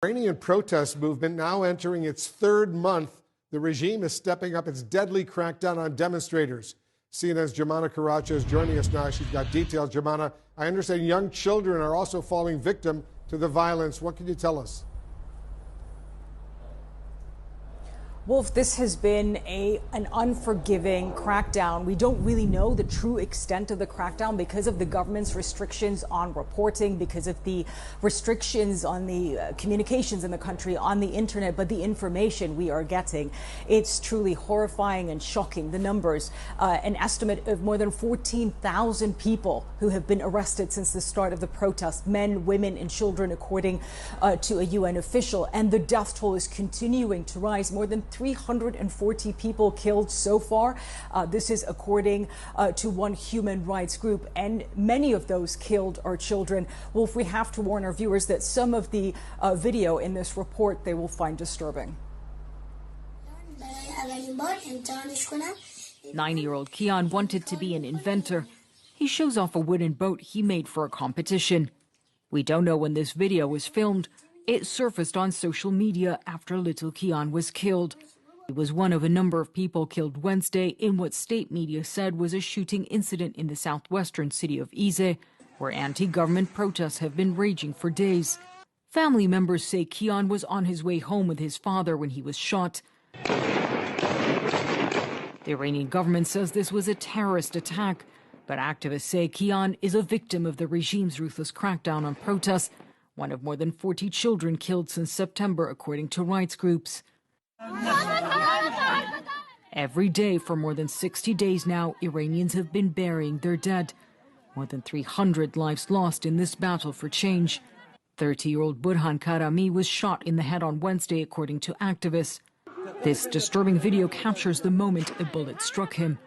Iranian protest movement now entering its third month. The regime is stepping up its deadly crackdown on demonstrators. CNN's Jumana Karacha is joining us now. She's got details. Jumana, I understand young children are also falling victim to the violence. What can you tell us? Wolf, this has been an unforgiving crackdown. We don't really know the true extent of the crackdown because of the government's restrictions on reporting, because of the restrictions on the communications in the country, on the internet, but the information we are getting, it's truly horrifying and shocking. The numbers, an estimate of more than 14,000 people who have been arrested since the start of the protest, men, women, and children, according to a UN official. And the death toll is continuing to rise. More than 340 people killed so far. This is according to one human rights group, and many of those killed are children. Wolf, we have to warn our viewers that some of the video in this report they will find disturbing. 9-year-old Kian wanted to be an inventor. He shows off a wooden boat he made for a competition. We don't know when this video was filmed. It surfaced on social media after little Kian was killed. He was one of a number of people killed Wednesday in what state media said was a shooting incident in the southwestern city of Ize, where anti-government protests have been raging for days. Family members say Kian was on his way home with his father when he was shot. The Iranian government says this was a terrorist attack, but activists say Kian is a victim of the regime's ruthless crackdown on protests, one of more than 40 children killed since September, according to rights groups. Every day for more than 60 days now, Iranians have been burying their dead. More than 300 lives lost in this battle for change. 30-year-old Burhan Karami was shot in the head on Wednesday, according to activists. This disturbing video captures the moment a bullet struck him.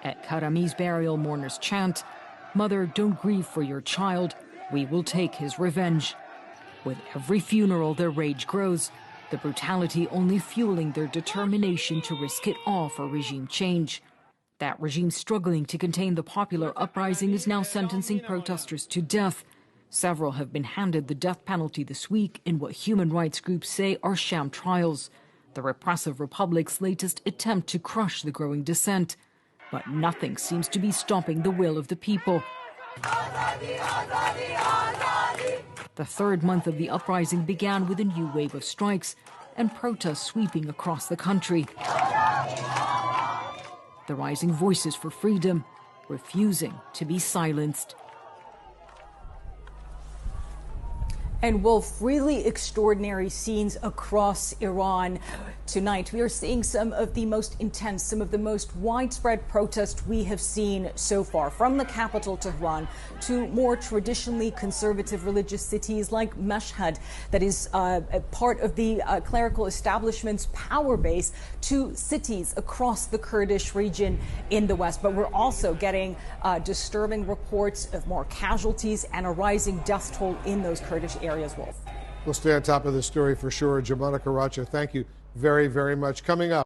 At Karami's burial, mourners chant, "Mother, don't grieve for your child. We will take his revenge." With every funeral, their rage grows, the brutality only fueling their determination to risk it all for regime change. That regime struggling to contain the popular uprising is now sentencing protesters to death. Several have been handed the death penalty this week in what human rights groups say are sham trials, the repressive republic's latest attempt to crush the growing dissent. But nothing seems to be stopping the will of the people. The third month of the uprising began with a new wave of strikes and protests sweeping across the country. The rising voices for freedom refusing to be silenced. And Wolf, really extraordinary scenes across Iran tonight. We are seeing some of the most intense, some of the most widespread protests we have seen so far, from the capital, Tehran, to more traditionally conservative religious cities like Mashhad, that is a part of the clerical establishment's power base, to cities across the Kurdish region in the west. But we're also getting disturbing reports of more casualties and a rising death toll in those Kurdish areas, Wolf. We'll stay on top of this story for sure. Jumana Karacha, thank you very, very much. Coming up.